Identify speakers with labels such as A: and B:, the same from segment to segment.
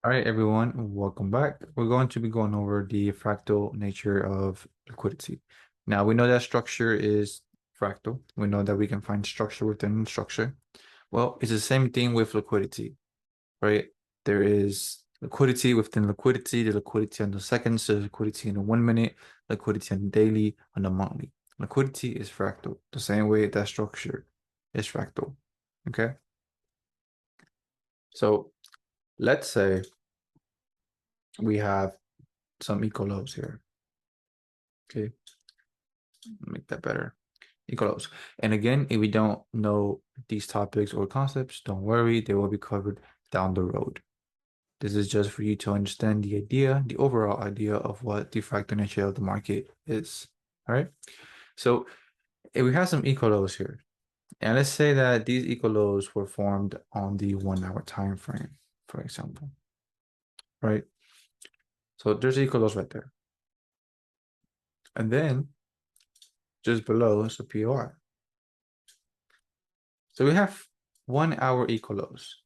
A: All right, everyone, welcome back. We're going to be going over the fractal nature of liquidity. Now, we know that structure is fractal. We know that we can find structure within structure. Well, it's the same thing with liquidity, right? There is liquidity within liquidity, the liquidity on the seconds, the liquidity in the 1 minute, liquidity on the daily, on the monthly. Liquidity is fractal, the same way that structure is fractal, okay? So let's say we have some equal lows here. Okay, make that better. Equals. And again, if we don't know these topics or concepts, don't worry, they will be covered down the road. This is just for you to understand the idea, the overall idea of what the fractal nature of the market is. All right. So if we have some equal lows here, and let's say that these equal lows were formed on the 1 hour time frame, for example. Right. So there's equal lows right there. And then just below is a POR. So we have 1 hour equal lows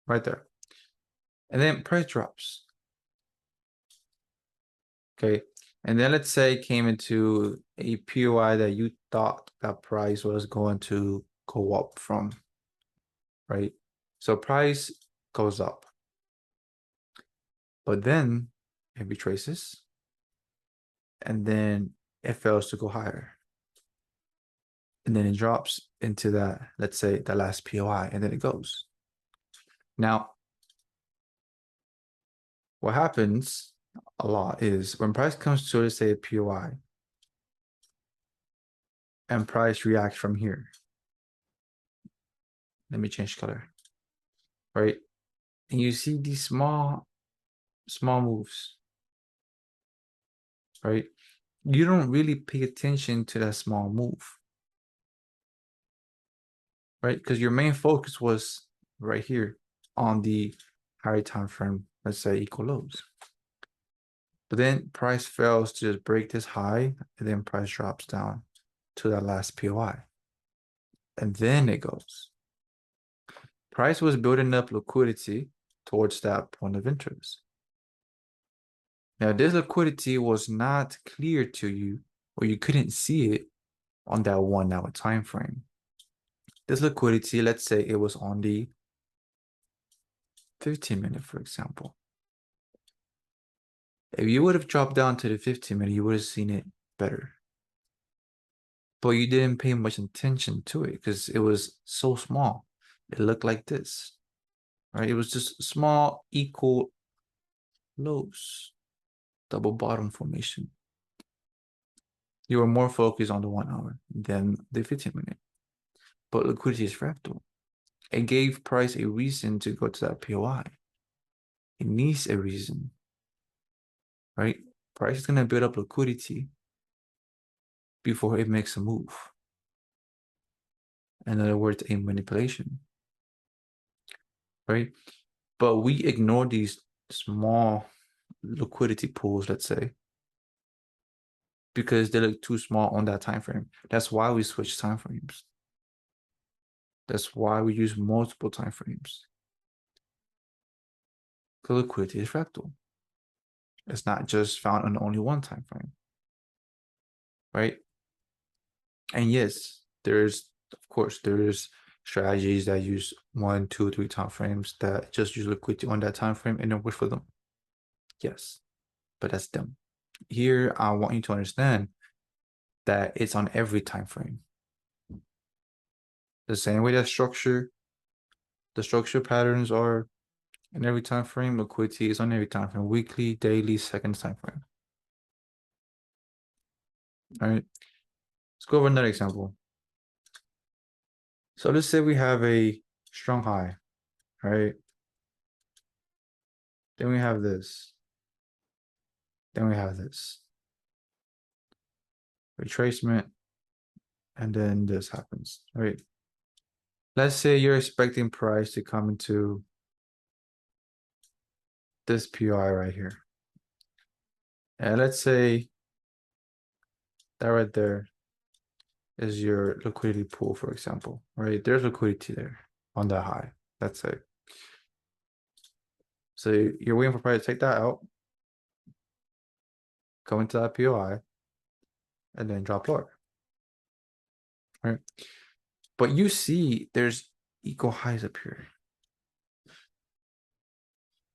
A: right there. And then price drops. Okay. And then let's say it came into a POI that you thought that price was going to go up from, right? So price goes up. But then it retraces. And then it fails to go higher. And then it drops into that, let's say, the last POI, and then it goes. Now, what happens a lot is when price comes to, let's say, a POI, and price reacts from here. Let me change color, right? And you see these small moves, right? You don't really pay attention to that small move, right? Because your main focus was right here on the higher time frame, let's say equal lows. But then price fails to just break this high, and then price drops down to that last POI. And then it goes. Price was building up liquidity towards that point of interest. Now, this liquidity was not clear to you, or you couldn't see it on that 1 hour time frame. This liquidity, let's say it was on the 15-minute, for example. If you would have dropped down to the 15-minute, you would have seen it better. But you didn't pay much attention to it because it was so small. It looked like this, right? It was just small, equal lows, double bottom formation. You were more focused on the 1 hour than the 15-minute. But liquidity is fractal. It gave price a reason to go to that POI. It needs a reason, right? Price is going to build up liquidity before it makes a move. In other words, a manipulation, right? But we ignore these small liquidity pools, let's say, because they look too small on that time frame. That's why we switch time frames. That's why we use multiple time frames. Because liquidity is fractal. It's not just found on only one time frame, right? And yes, of course, there's strategies that use 1, 2, 3 time frames that just use liquidity on that time frame and then wait for them. Yes, but that's them. Here, I want you to understand that it's on every time frame. The same way that the structure patterns are in every time frame, liquidity is on every time frame, weekly, daily, second time frame. All right, let's go over another example. So let's say we have a strong high, right? Then we have this. Then we have this. Retracement, and then this happens, right? Let's say you're expecting price to come into this PI right here. And let's say that right there is your liquidity pool, for example, right? There's liquidity there on that high, let's say. So you're waiting for price to take that out, go into that POI, and then drop lower, right? But you see there's equal highs up here,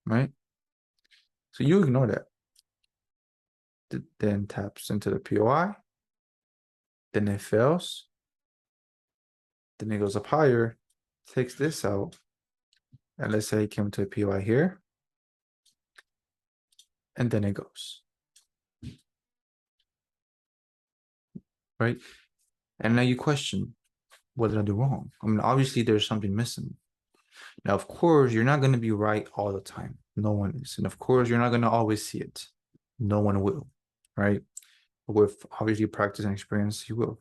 A: right? So you ignore that. Then taps into the POI, then it fails, then it goes up higher, takes this out, and let's say it came to a POI here, and then it goes, right? And now you question, what did I do wrong? I mean, obviously there's something missing. Now, of course, you're not going to be right all the time. No one is. And of course, you're not going to always see it. No one will, right? With obviously practice and experience, you will.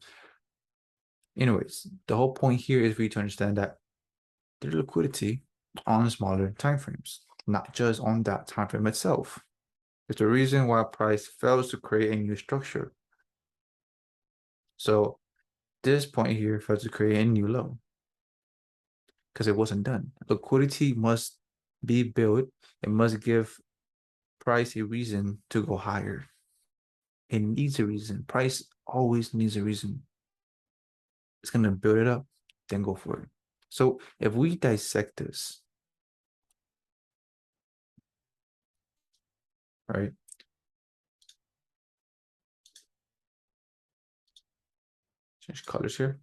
A: Anyways, the whole point here is for you to understand that there's liquidity on smaller time frames, not just on that time frame itself. It's the reason why price fails to create a new structure. So this point here fails to create a new low because it wasn't done. Liquidity must be built. It must give price a reason to go higher. It needs a reason. Price always needs a reason. It's going to build it up, then go for it. So if we dissect this, right? Change colors here.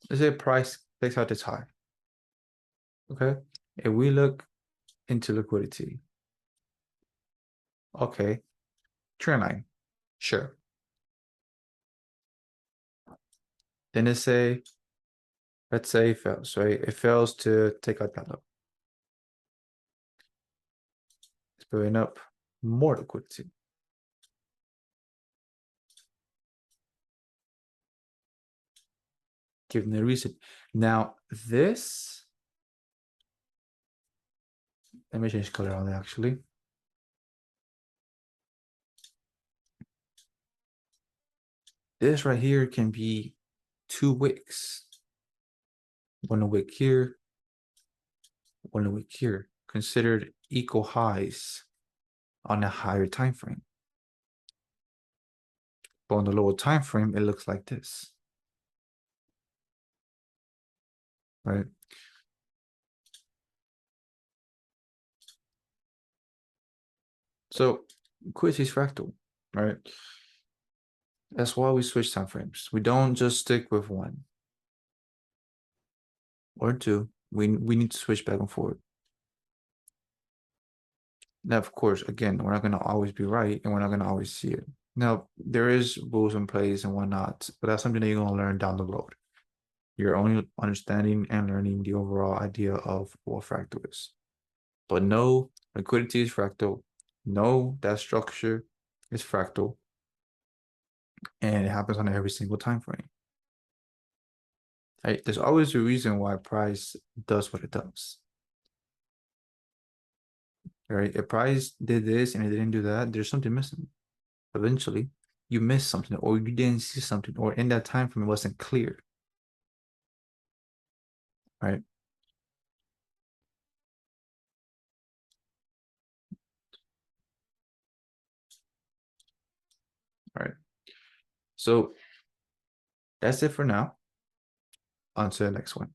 A: Let's say price takes out this high. Okay. If we look into liquidity, okay, trend line, sure. Then let's say it fails, right? It fails to take out that low. It's building up more liquidity. Given the reason. Now this, let me change color on it actually. This right here can be two wicks. One wick here, one wick here, considered equal highs on a higher time frame. But on the lower time frame, it looks like this. Right? So liquidity is fractal, right? That's why we switch time frames. We don't just stick with one or two. We need to switch back and forth. Now, of course, again, we're not going to always be right, and we're not going to always see it. Now, there is rules in place and whatnot, but that's something that you're going to learn down the road. You're only understanding and learning the overall idea of what fractal is. But no, liquidity is fractal. No, that structure is fractal. And it happens on every single time frame. Right? There's always a reason why price does what it does. Right? If price did this and it didn't do that, there's something missing. Eventually, you missed something, or you didn't see something, or in that time frame it wasn't clear. Right? All right. So that's it for now. On to the next one.